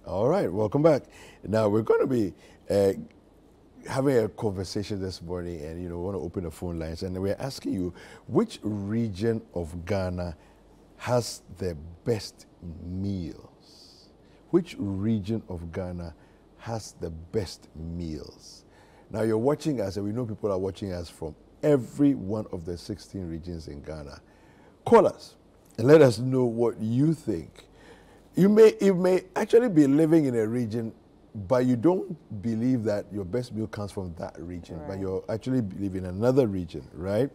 All right, welcome back. Now we're going to be having a conversation this morning, and we want to open the phone lines, and we're asking you which region of Ghana has the best meals? Which region of Ghana has the best meals? Now you're watching us, and we know people are watching us from every one of the 16 regions in Ghana. Call us and let us know what you think. You may actually be living in a region, but you don't believe that your best meal comes from that region, right. But you're actually living in another region, right?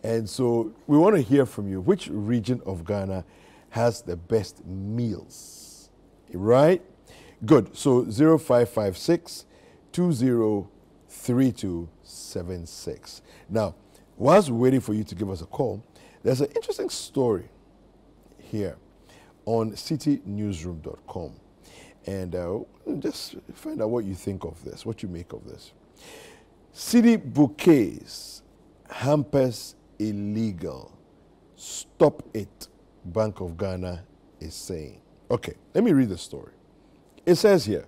And so we want to hear from you. Which region of Ghana has the best meals, right? Good. So 0556 203276. Now, whilst we're waiting for you to give us a call, there's an interesting story here on citinewsroom.com. And just find out what you think of this, what you make of this. Citi bouquets, hampers illegal. Stop it, Bank of Ghana is saying. Okay, let me read the story. It says here,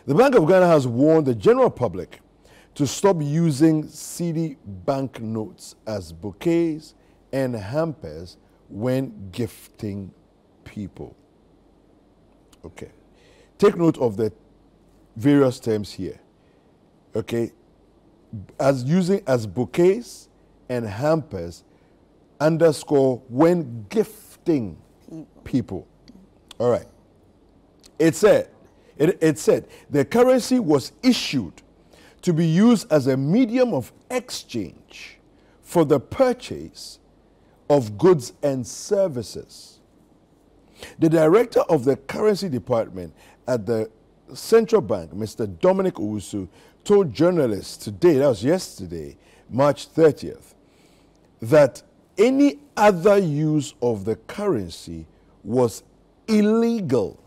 the Bank of Ghana has warned the general public to stop using Citi banknotes as bouquets and hampers when gifting people. Okay. Take note of the various terms here. Okay. As using as bouquets and hampers underscore when gifting people. All right. It said the currency was issued to be used as a medium of exchange for the purchase of goods and services. The director of the currency department at the central bank, Mr. Dominic Owusu, told journalists today, that was yesterday, March 30th, that any other use of the currency was illegal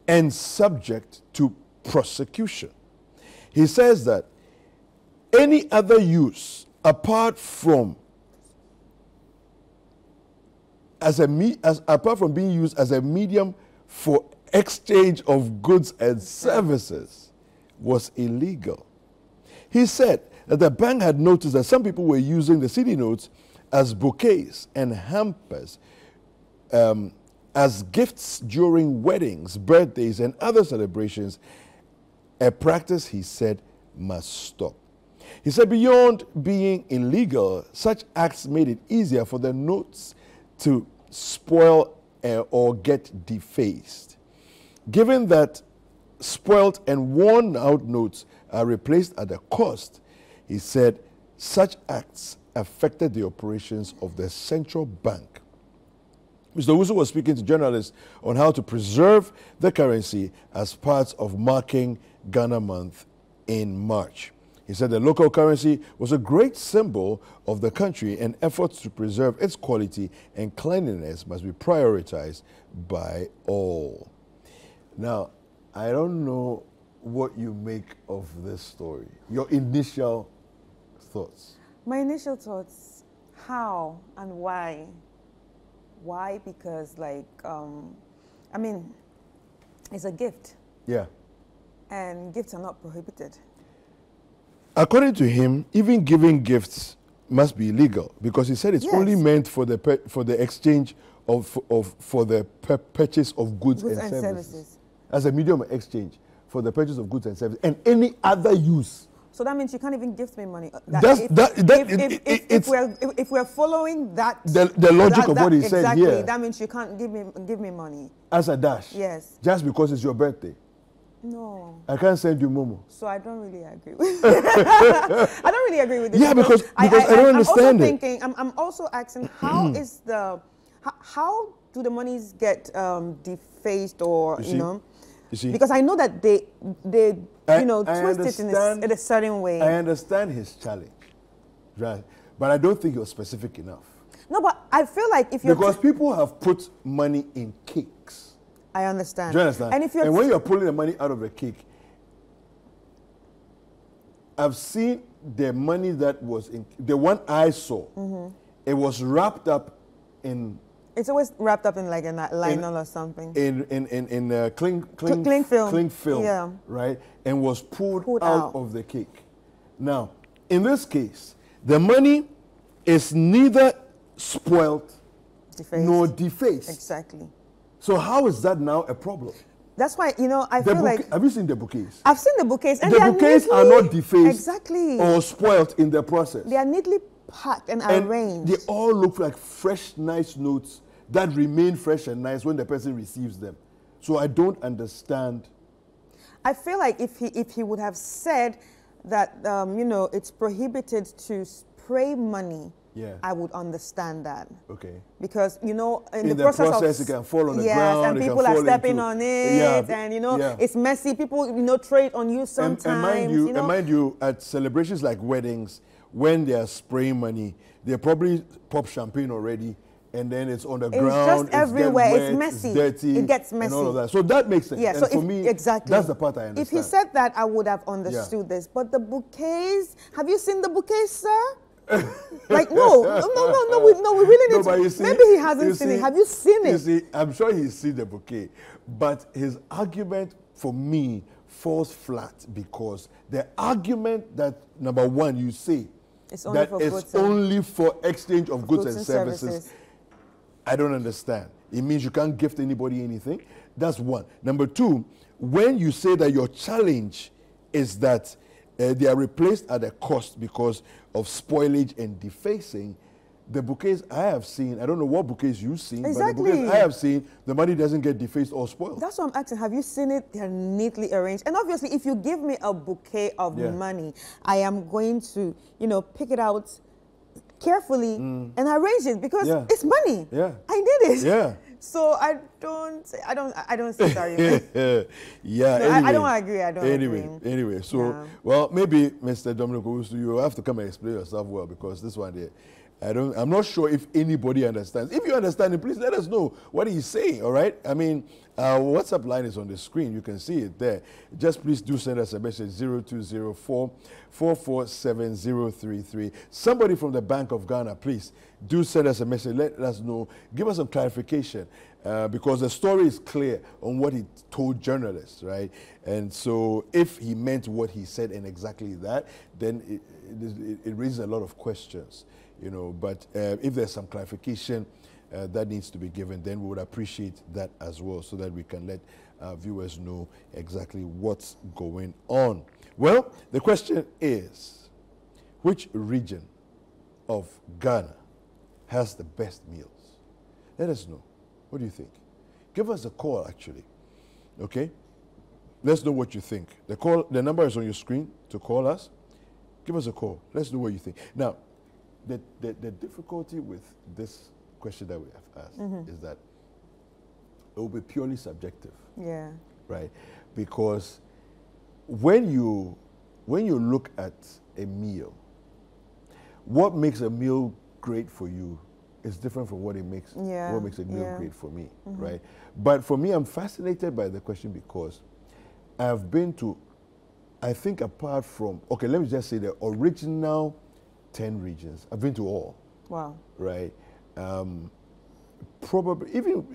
and subject to prosecution. He says that any other use apart from being used as a medium for exchange of goods and services was illegal. He said that the bank had noticed that some people were using the Citi notes as bouquets and hampers as gifts during weddings, birthdays, and other celebrations, a practice he said must stop. He said beyond being illegal, such acts made it easier for the notes to spoil or get defaced. Given that spoiled and worn out notes are replaced at a cost, he said such acts affected the operations of the central bank. Mr. Owusu was speaking to journalists on how to preserve the currency as part of marking Ghana Month in March. He said the local currency was a great symbol of the country, and efforts to preserve its quality and cleanliness must be prioritized by all. Now, I don't know what you make of this story. Your initial thoughts. My initial thoughts, how and why? Why? Because it's a gift. Yeah. And gifts are not prohibited. According to him, even giving gifts must be illegal because he said it's Yes. only meant for the exchange for the purchase of goods and services. As a medium of exchange for the purchase of goods and services and any other use. So that means you can't even gift me money. If we're following that, the logic of what he said exactly, here. that means you can't give me money. As a dash. Yes. Just because it's your birthday. No. I can't send you Momo. So I don't really agree with I don't really agree with this. Yeah, because I don't understand it. I'm also asking how how do the monies get defaced or you see? Because I know that they twist it in a certain way. I understand his challenge, right? But I don't think it was specific enough. No, but I feel like if you're because people have put money in cakes. I understand. Do you understand? And when you're pulling the money out of the cake, I've seen the money that was in the one I saw. Mm-hmm. It was wrapped up in It's always wrapped up in like a nylon or something. In cling film. Cling film, yeah. right? And was pulled out of the cake. Now, in this case, the money is neither spoiled nor defaced. Exactly. So how is that now a problem? That's why, you know, I feel like... Have you seen the bouquets? I've seen the bouquets. And the bouquets are not defaced exactly. or spoiled in the process. They are neatly packed and arranged. They all look like fresh, nice notes that remain fresh and nice when the person receives them. So I don't understand. I feel like if he would have said that, you know, it's prohibited to spray money, I would understand that. Okay. Because, you know, in the process it can fall on the ground. And people are stepping on it, and, you know, it's messy. People, you know, trade on you sometimes. And mind you, at celebrations like weddings, when they are spraying money, they probably pop champagne already, and then it's on the ground. It's just everywhere. Wet, it's messy. It's dirty. It gets messy. And all of that. So that makes sense. Yeah, and so for me, exactly. That's the part I understand. If he said that, I would have understood this. But the bouquets, have you seen the bouquets, sir? Like, no, we really need to. See, maybe he hasn't seen it. Have you seen it? You see, I'm sure he's seen the bouquet. But his argument, for me, falls flat because the argument that, number one, you say, it's only that it's only for exchange of goods and services. I don't understand. It means you can't gift anybody anything. That's one. Number two, when you say that your challenge is that they are replaced at a cost because of spoilage and defacing, the bouquets I have seen, I don't know what bouquets you've seen, but the bouquets I have seen, the money doesn't get defaced or spoiled. That's what I'm asking. Have you seen it? They're neatly arranged. And obviously, if you give me a bouquet of money, I am going to, you know, pick it out carefully and arrange it because it's money. Yeah. I did it. Yeah. So I don't see the argument. Yeah. No, anyway, I don't agree. I don't agree. Anyway, so well, maybe Mr. Dominic Owusu, you have to come and explain yourself well because this one there, I'm not sure if anybody understands. If you understand it, please let us know what he's saying. All right. I mean, our WhatsApp line is on the screen. You can see it there. Just please do send us a message 0204-447-033. Somebody from the Bank of Ghana, please do send us a message. Let us know. Give us some clarification because the story is clear on what he told journalists, right? And so if he meant what he said and exactly that, then it raises a lot of questions, you know. But if there's some clarification that needs to be given, then we would appreciate that as well so that we can let viewers know exactly what's going on. Well, the question is, which region of Ghana has the best meals? Let us know. What do you think? Give us a call, actually. Okay? Let's know what you think. The number is on your screen to call us. Give us a call. Let's know what you think. Now, the difficulty with this question that we have asked is that it will be purely subjective. Yeah. Right? Because when you look at a meal, what makes a meal great for you is different from what makes a meal great for me, right? But for me, I'm fascinated by the question because I've been to, I think apart from, okay, let me just say the original 10 regions, I've been to all. Wow. Right? Probably, even,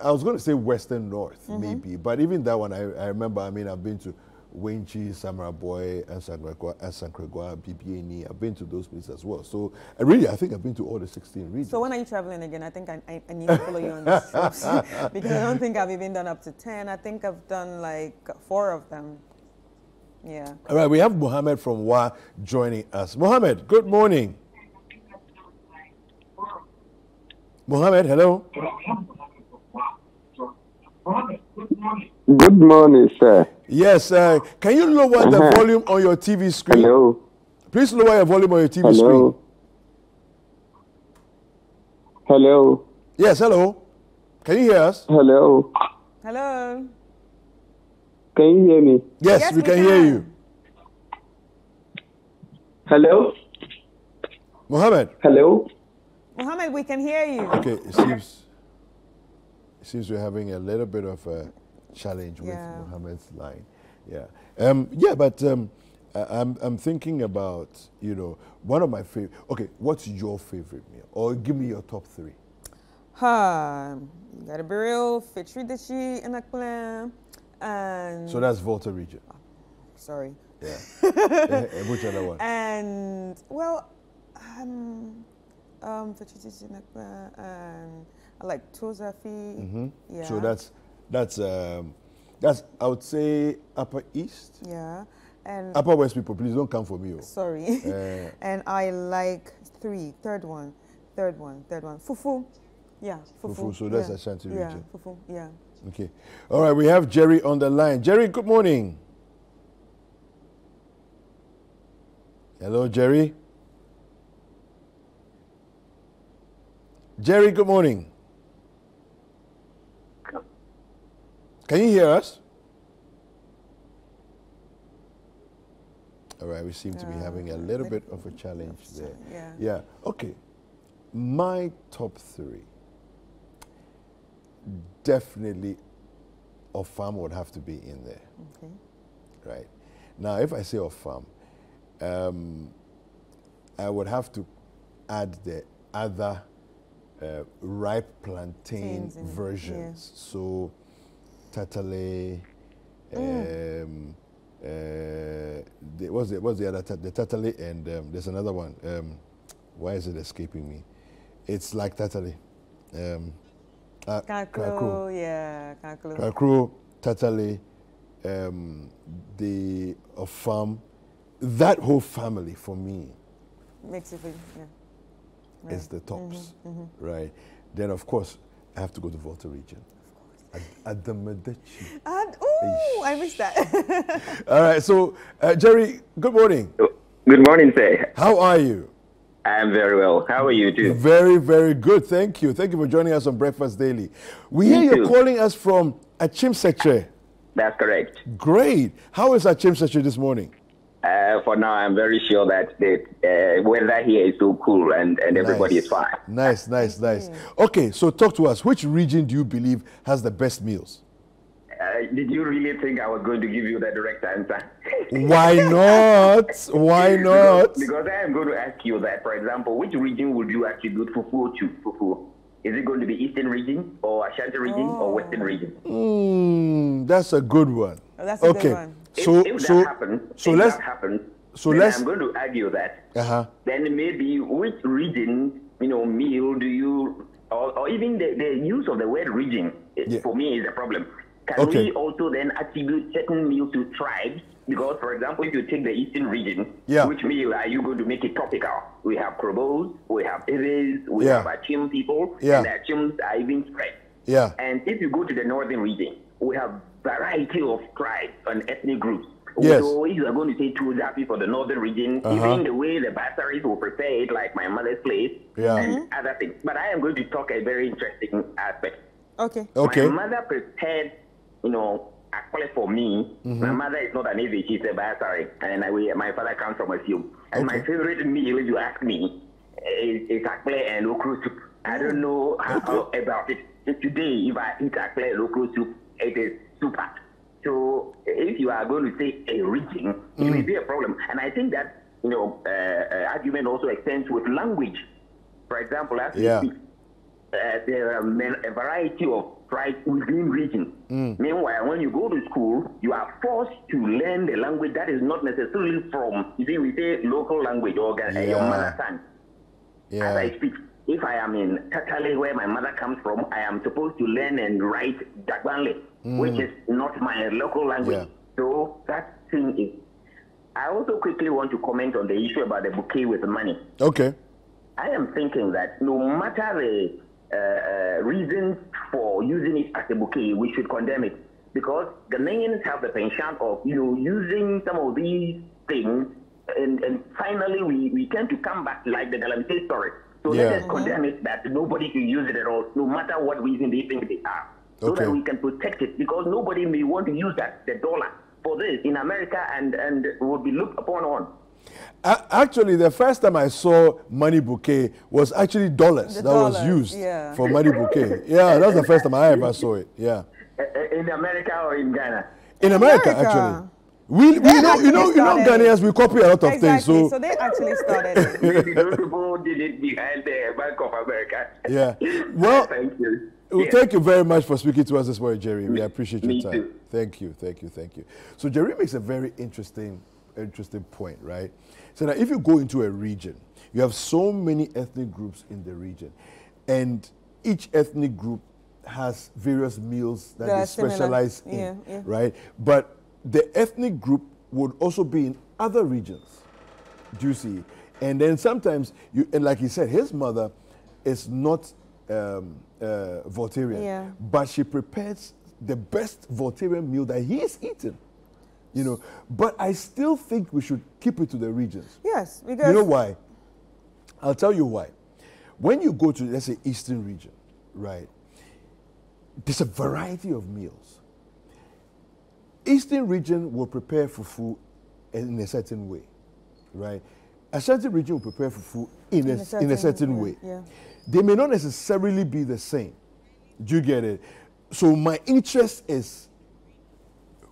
I was going to say Western North, maybe, but even that one, I remember, I mean, I've been to Wenchi, Samaraboy, Asankragwa, BBNE. I've been to those places as well. So, really, I think I've been to all the 16 regions. So, when are you traveling again? I think I need to follow you on this trips because I don't think I've even done up to 10. I think I've done like 4 of them. Yeah. All right, we have Mohammed from WA joining us. Mohammed, good morning. Mohammed, hello. Good morning, sir. Yes, can you lower the volume on your TV screen? Hello. Please lower your volume on your TV screen. Hello. Yes, hello. Can you hear us? Hello. Hello. Can you hear me? Yes, we can hear you. Hello. Mohammed. Hello. Mohammed, we can hear you. Okay, it seems we're having a little bit of a challenge with Mohammed's line. Yeah. But I'm thinking about, you know, one of my favorite. Okay, what's your favorite meal? Or give me your top 3. Got a burial, Fitri Dishi, and a clan, and. So that's Volta region. Sorry. Yeah. Which other one? And, well, Fitri Dishi, and I like Tozafi. Yeah. So that's I would say Upper East. Yeah. And Upper West people, please don't come for me. Sorry. And I like third one. Fufu. Yeah, Fufu. So that's Ashanti region. Yeah, Fufu, yeah. Okay. All right, we have Jerry on the line. Jerry, good morning. Hello, Jerry. Jerry, good morning. Can you hear us? All right, we seem to be having a little bit of a challenge there. Yeah. Yeah. Okay. My top three. Definitely, Ofam would have to be in there. Okay. Right. Now, if I say Ofam, I would have to add the other ripe plantain versions. Yeah. So, Tatale. What's the other? The Tatale, and there's another one. Why is it escaping me? It's like Tatale. Kakro, yeah, Kakro. Kakro, Tatale, the Ofam, that whole family for me makes it, yeah. is the tops, right? Then of course I have to go to Volta region. At the Medechi. Oh, I missed that. All right, so Jerry, good morning. Good morning, sir. How are you? I'm very well. How are you too? Very, very good. Thank you. Thank you for joining us on Breakfast Daily. We hear you're calling us from Achimseche. That's correct. Great. How is Achimseche this morning? For now, I'm very sure that the weather here is so cool and everybody is fine. Nice. Okay, so talk to us. Which region do you believe has the best meals? Did you really think I was going to give you the direct answer? Why not? Why not? Because I am going to ask you that, for example, which region would you attribute fufu to? Fufu. Is it going to be Eastern region or Ashanti region or Western region? That's a good one. Oh, that's a good one. If that happens, I'm going to argue that. Then maybe which region, meal do you, or even the use of the word region, for me is a problem. Can we also then attribute certain meals to tribes? Because, for example, if you take the Eastern region, which meal are you going to make it topical? We have Krobos, we have Iris, we have Achim people, and the Achims are even spread. And if you go to the Northern region, we have variety of tribes and ethnic groups. So if you are going to say Tuzapi for the Northern region, even the way the Basaris will prepare it, like my mother's place, and other things. But I am going to talk a very interesting aspect. Okay. My mother prepared, actually for me, my mother is not an Ewe, she's a Basari, and my father comes from Asium. And my favorite meal, if you ask me, is akple and okra soup. I don't know how about it. Today, if I eat akple and okra soup, it is super. So if you are going to say a region, it may be a problem. And I think that, argument also extends with language. For example, as we speak, there are a variety of tribes within region. Meanwhile, when you go to school, you are forced to learn the language that is not necessarily from, we say local language or your mother tongue. As I speak, if I am in Tatale, where my mother comes from, I am supposed to learn and write Dagbanle, which is not my local language. So that thing is. I also quickly want to comment on the issue about the bouquet with money. Okay. I am thinking that no matter the reasons for using it as a bouquet, we should condemn it, because Ghanaians have the penchant of using some of these things, and finally we tend to come back like the Galamsey story. So let us condemn it, that nobody can use it at all, no matter what reason they think they are, so that we can protect it, because nobody may want to use the dollar for this in America and will be looked upon on. Actually, the first time I saw money bouquet was actually dollars was used for money bouquet. That's the first time I ever saw it. In America or in Ghana? In America, actually. We know, Ghanaians, we copy a lot of things. So they actually started it. Those people did it behind the Bank of America. Yeah. Well, thank you. Well, thank you very much for speaking to us this morning, Jerry. We appreciate your Me time. too. Thank you. So Jerry makes a very interesting point, right? So now if you go into a region, you have so many ethnic groups in the region, and each ethnic group has various meals that they specialize in, right? But the ethnic group would also be in other regions. Do you see? And then sometimes, and like he said, his mother is not Voltarian, but she prepares the best Voltarian meal that he has eaten. You know, but I still think we should keep it to the regions. Yes, because... You know why? I'll tell you why. When you go to, let's say, Eastern region, right, there's a variety of meals. Eastern region will prepare fufu in a certain way, right? Ashanti region will prepare fufu in a certain way. Yeah. They may not necessarily be the same. Do you get it? So my interest is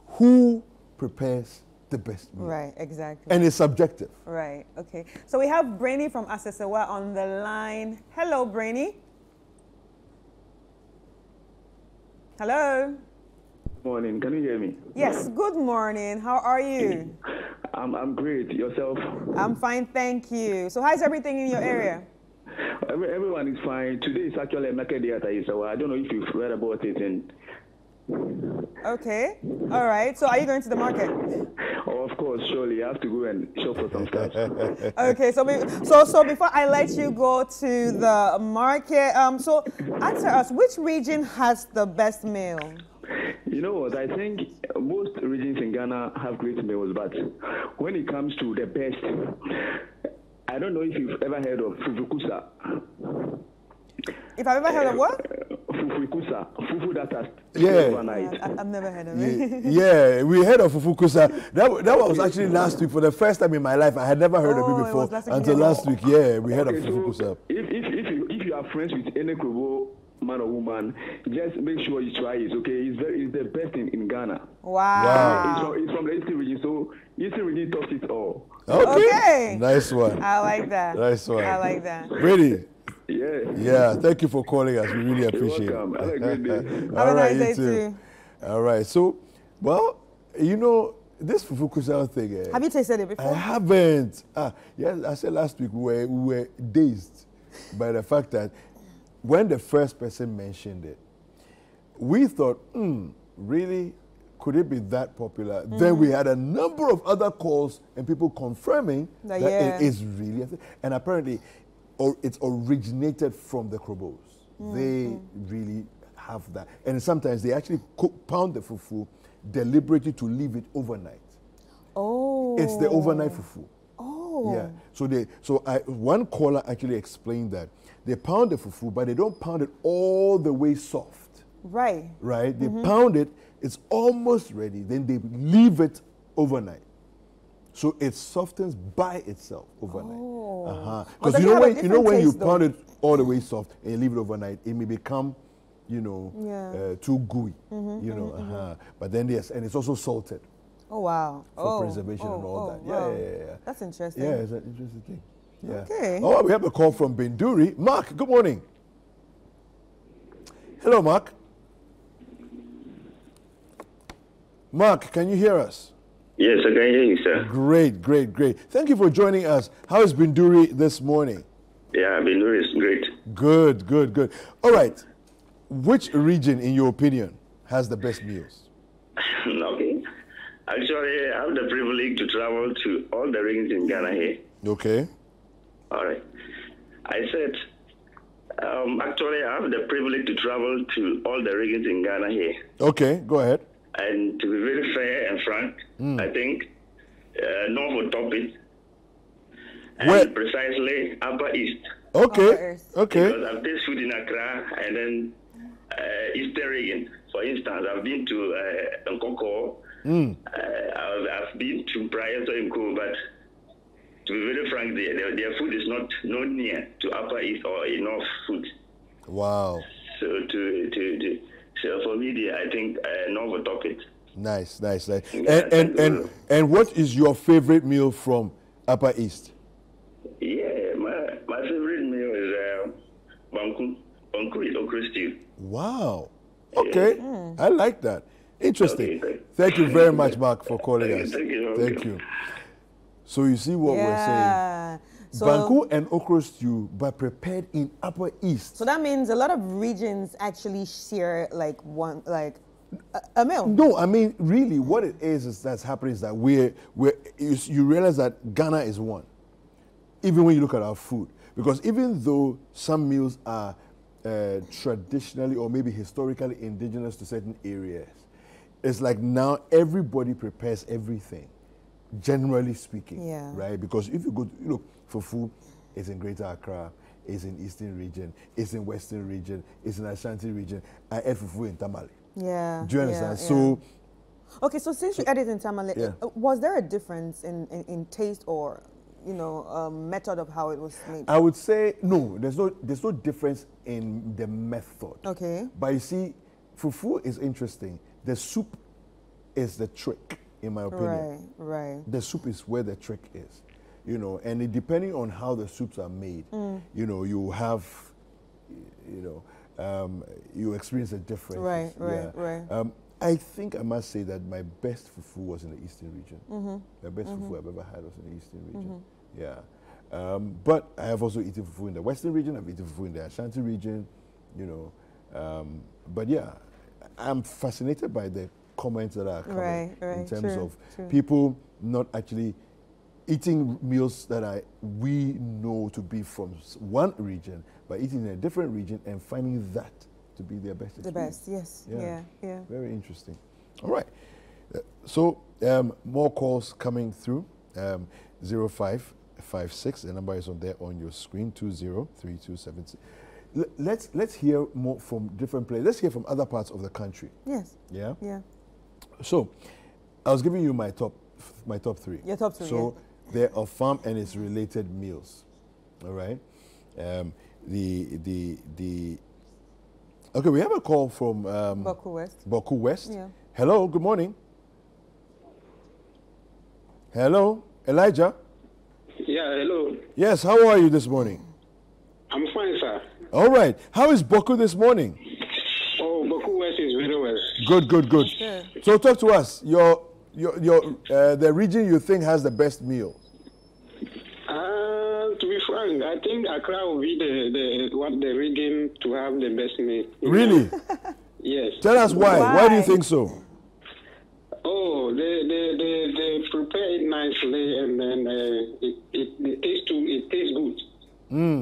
who prepares the best meal. Right, exactly. And it's subjective. Right, okay. So we have Brainy from Asesewa on the line. Hello, Brainy. Hello. Morning. Can you hear me? Yes. Good morning. How are you? I'm great. Yourself? I'm fine, thank you. So how's everything in your area? Everyone is fine. Today is actually a market day at Asasewa. I don't know if you've read about it. Okay. All right. So are you going to the market? Oh, of course, surely. I have to go and shop for some stuff. Okay. So before I let you go to the market, so answer us, which region has the best meal? You know what? I think most regions in Ghana have great meals, but when it comes to the best, I don't know if you've ever heard of fufukusa. If I've ever heard of what? Fufukusa. Fufu that has overnight. I've never heard of it. Yeah, we heard of fufukusa. That was actually last week for the first time in my life. I had never heard of it before until last week. Yeah, we heard of fufukusa. So if you are friends with any Krobo man or woman, just make sure you try it, okay? It's the best in Ghana. Wow. It's from the Eastern region, so Eastern region tops it all. Okay. Nice one. I like that. Nice one. I like that. Ready? Yeah. Thank you for calling us. We really appreciate it. Have a great day. Have a nice day too. All right. So, well, you know, this fufukusa thing. Have you tasted it before? I haven't. Yes, I said last week we were dazed by the fact that when the first person mentioned it, we thought, really? Could it be that popular? Then we had a number of other calls and people confirming that it is really a thing. And apparently, it's originated from the Krobos. They really have that. And sometimes they actually pound the fufu deliberately to leave it overnight. Oh. It's the overnight fufu. Oh. Yeah. So one caller actually explained that they pound the fufu, but they don't pound it all the way soft. Right. Right? They pound it, it's almost ready, then they leave it overnight. So it softens by itself overnight. Oh. Because you know when you pound it all the way soft and you leave it overnight, it may become, too gooey. But then and it's also salted. Oh wow! For preservation and all that. Wow. Yeah. That's interesting. Yeah, it's an interesting thing. Yeah. Okay. Oh, we have a call from Binduri. Mark, good morning. Hello, Mark. Mark, can you hear us? Yes, I can hear you, sir. Great. Thank you for joining us. How is Binduri this morning? Yeah, Binduri is great. Good. All right. Which region, in your opinion, has the best meals? Okay. Actually, I have the privilege to travel to all the regions in Ghana here. Okay. All right. I said, actually, I have the privilege to travel to all the regions in Ghana here. Okay, go ahead. And to be very fair and frank, I think North will top it. And precisely Upper East. Okay. Because I've tasted food in Accra and then Eastern region. For instance, I've been to Nkoko. I've been to Praia Soimko, but to be very frank, their food is not near to Upper East or North food. Wow. So so for me, I think North will top it. Nice. And what is your favorite meal from Upper East? Yeah, my favorite meal is banku with okra stew. Wow. Okay. I like that. Interesting. Okay, thank you very much, Mark, for calling us. Thank you. So you see what we're saying. So, banku and okra stew, but prepared in Upper East. So that means a lot of regions actually share like a meal. No, I mean really, what it is that's happening is that you realize that Ghana is one. Even when you look at our food, because even though some meals are traditionally or maybe historically indigenous to certain areas, it's like now everybody prepares everything, generally speaking, right? Because if you go to, look, fufu is in Greater Accra, is in Eastern region, is in Western region, is in Ashanti region. I ate fufu in Tamale. Yeah. Do you understand? So, okay, so since you ate it in Tamale, was there a difference in taste or method of how it was made? I would say no. There's no difference in the method. Okay. But you see, fufu is interesting. The soup is the trick, in my opinion. Right. The soup is where the trick is, and depending on how the soups are made, you have, you experience a difference. Right. I think I must say that my best fufu was in the Eastern region. The best fufu I've ever had was in the Eastern region. Yeah. But I have also eaten fufu in the Western region. I've eaten fufu in the Ashanti region, But yeah, I'm fascinated by the comments that are coming in terms of people not actually eating meals that we know to be from one region, but eating in a different region and finding that to be their best experience. The best, yes. Yeah. Very interesting. All right. So more calls coming through. 0556, the number is on there on your screen, 203276. Let's hear more from different places. Let's hear from other parts of the country. Yes. Yeah? Yeah. So I was giving you my top three. Your top three, So they're of farm and its related meals. All right? Okay, we have a call from Boku West. Yeah. Hello, good morning. Hello, Elijah. Yeah, hello. Yes, how are you this morning? I'm fine, sir. All right. How is Boku this morning? Oh, Boku West is very well. Good. So talk to us. The region you think has the best meal. To be frank, I think Accra will be the region to have the best meal. Really? Yes. Tell us why. Why do you think so? Oh, they prepare it nicely, and then it tastes good.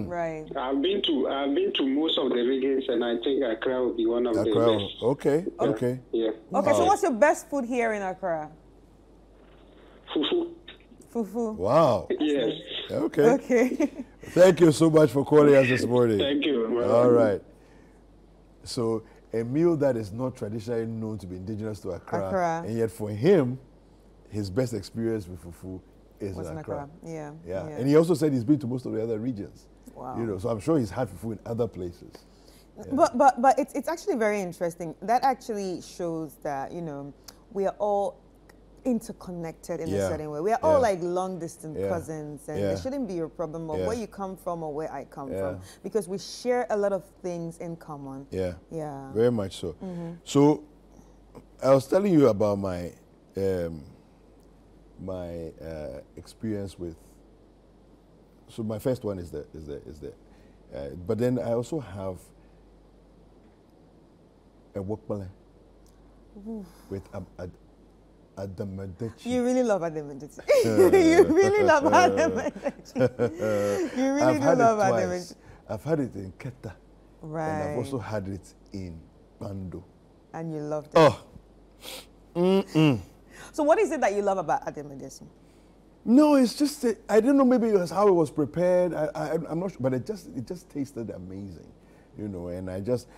Right. I've been to most of the regions, and I think Accra will be one of the best. Okay. Yeah. Okay. So what's your best food here in Accra? Fufu. Wow. Yes. Okay. Thank you so much for calling us this morning. Thank you. All right. So a meal that is not traditionally known to be indigenous to Accra, and yet for him, his best experience with fufu is in Accra. Yeah. And he also said he's been to most of the other regions. Wow. So I'm sure he's had fufu in other places. Yeah. But it's actually very interesting. That actually shows that we are all interconnected in a certain way. We are all like long distance cousins, and there shouldn't be a problem of where you come from or where I come from, because we share a lot of things in common. Yeah. Very much so. So I was telling you about my experience with. So my first one is the but then I also have a workman with Adamadeci. You really love Adamadeci. You really love Adamadeci. You really do love Adamadeci. I've had it in Keta. Right. And I've also had it in Bando. And you loved it. Oh. So what is it that you love about Adamadeci? No, it's just I don't know. Maybe it was how it was prepared. I'm not sure, but it just tasted amazing, And I just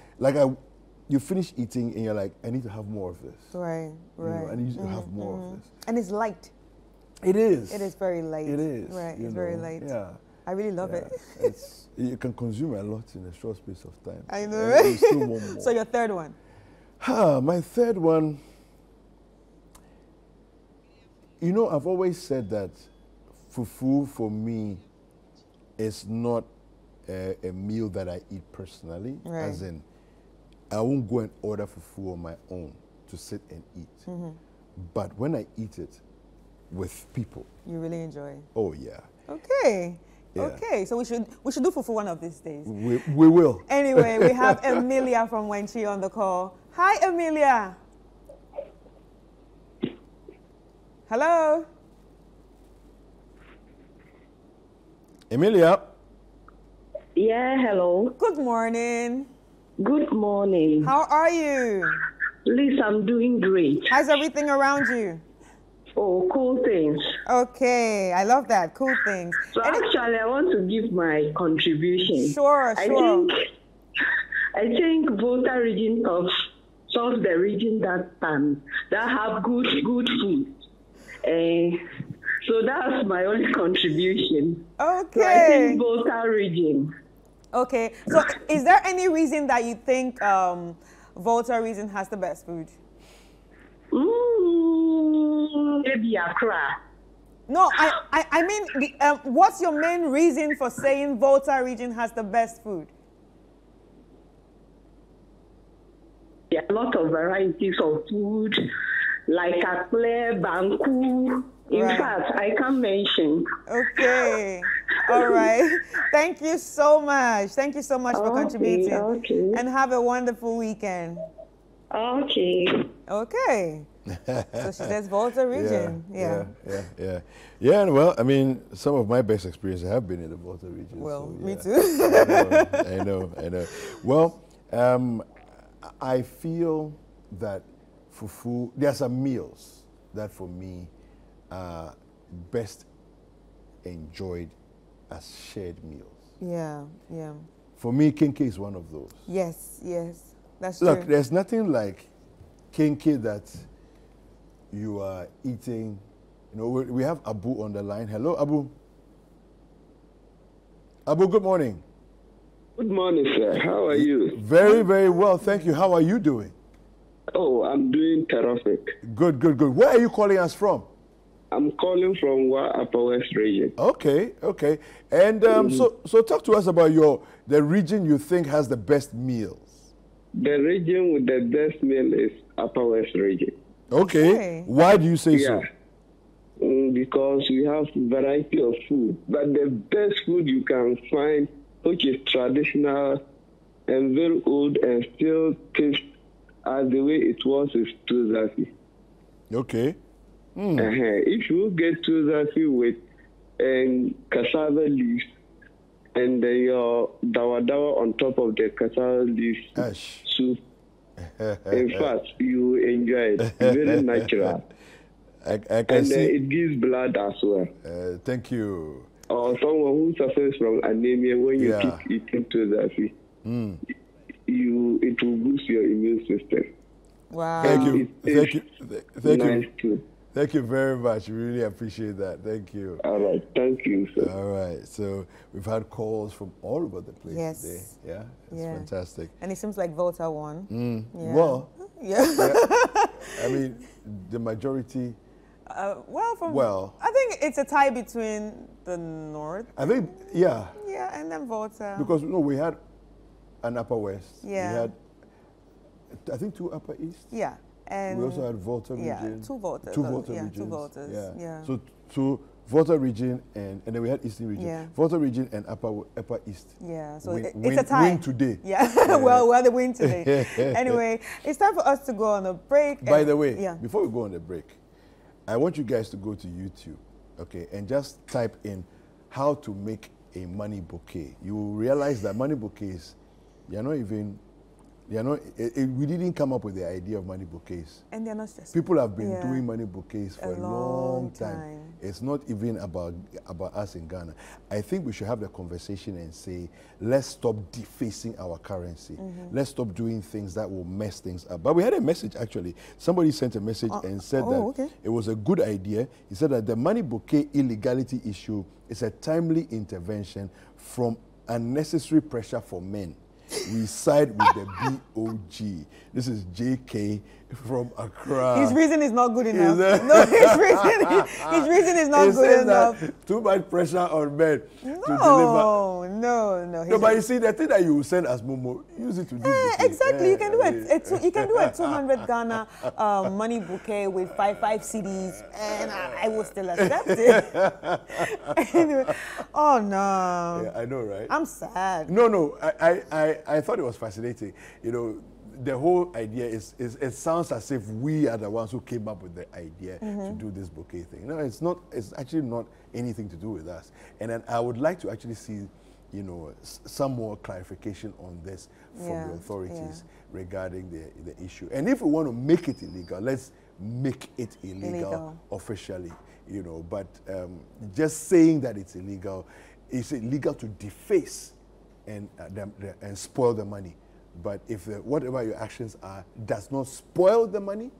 you finish eating and you're like, I need to have more of this. Right. I need to have more of this. And it's light. It is. It is very light. It is. Right. It's very light. Yeah. I really love it. You can consume a lot in a short space of time. I know, right? You still want more. So your third one? My third one. You know, I've always said that fufu for me is not a meal that I eat personally, Right. as in I won't go and order fufu on my own to sit and eat. But when I eat it with people, You really enjoy. oh yeah. Okay. Yeah. Okay. So we should do fufu one of these days. We will. Anyway, we have Amelia from Wenchi on the call. Hi, Amelia. Hello. Emilia, Yeah, hello. Good morning. Good morning. How are you? Liz, I'm doing great. How's everything around you? Oh, cool things. Okay, I love that. Cool things. So actually, I want to give my contribution. Sure. I think Volta region solves the region that have good food. So that's my only contribution. Okay. So I think Volta region. Okay. So is there any reason that you think Volta region has the best food? Maybe Accra. No, I mean, what's your main reason for saying Volta region has the best food? There are a lot of varieties of food, like Akple, Banku. In Right. fact, I can't mention. Okay. All right. Thank you so much. Thank you so much for contributing. Okay. And have a wonderful weekend. Okay. Okay. So she says Volta region. Yeah. Yeah, and well, I mean, some of my best experiences have been in the Volta region. Well, so, me yeah. too. I know. Well, I feel that fufu, there are some meals that for me are best enjoyed as shared meals. Yeah. For me, kenke is one of those. Yes. That's Look, true. there's nothing like kenke that you are eating. You know, we have Abu on the line. Hello, Abu. Abu, good morning. Good morning, sir. How are you? Very, very well, thank you. How are you doing? Oh, I'm doing terrific. Good. Where are you calling us from? I'm calling from Upper West region. Okay. And so talk to us about the region you think has the best meals. The region with the best meal is Upper West region. Okay. Why do you say so? Because we have variety of food, but the best food you can find, which is traditional and very old and still tastes as the way it was, is tuzafi. Okay. If you get tuzafi with cassava leaves and then your dawa dawa on top of the cassava leaves soup, in fact, you enjoy it. Very natural. I can see. It gives blood as well. Thank you. Or someone who suffers from anemia, when you keep eating tuzafi, it will boost your immune system. Wow. Thank you. Nice too. Thank you very much. We really appreciate that. Thank you. All right. Thank you, sir. All right. So we've had calls from all over the place Yes. today. Yeah. It's fantastic. And it seems like Volta won. Yeah. Well, yeah. I mean, the majority. I think it's a tie between the North. I think, yeah. Yeah, and then Volta. Because, we had an Upper West. Yeah. We had, I think, 2 Upper East. Yeah. And we also had Volta region. Yeah, 2 Voltas. 2 Volta regions. 2 Voltas. Yeah. So 2 Volta region and then we had Eastern region. Yeah. Volta region and Upper East. Yeah. So it's win, a tie. Win today. Yeah. Well, we're the win today. Anyway, it's time for us to go on a break. By the way, before we go on the break, I want you guys to go to YouTube, okay, and just type in how to make a money bouquet. You will realize that money bouquets, we didn't come up with the idea of money bouquets. And they're not stressful. People have been doing money bouquets for a long time. time. It's not even about us in Ghana. I think we should have the conversation and say, let's stop defacing our currency. Let's stop doing things that will mess things up. But we had a message, actually. Somebody sent a message and said that it was a good idea. He said that the money bouquet illegality issue is a timely intervention from unnecessary pressure for men. We side with the BOG. This is JK from Accra. His reason is not good enough. No, his reason is not good enough. Too much pressure on men to deliver. No. No, but you see, the thing that you send as Momo, use it to do exactly. You can do it. You can do a 200 Ghana money bouquet with 5 CDs, and I will still accept it. Anyway, oh no. Yeah, I know, right? I'm sad. No. I thought it was fascinating. You know, the whole idea is it sounds as if we are the ones who came up with the idea to do this bouquet thing. No, it's not. It's actually not anything to do with us. And then I would like to actually see, you know, some more clarification on this from the authorities regarding the issue. And if we want to make it illegal, let's make it illegal officially. You know, but just saying that it's illegal to deface and spoil the money. But if whatever your actions are does not spoil the money,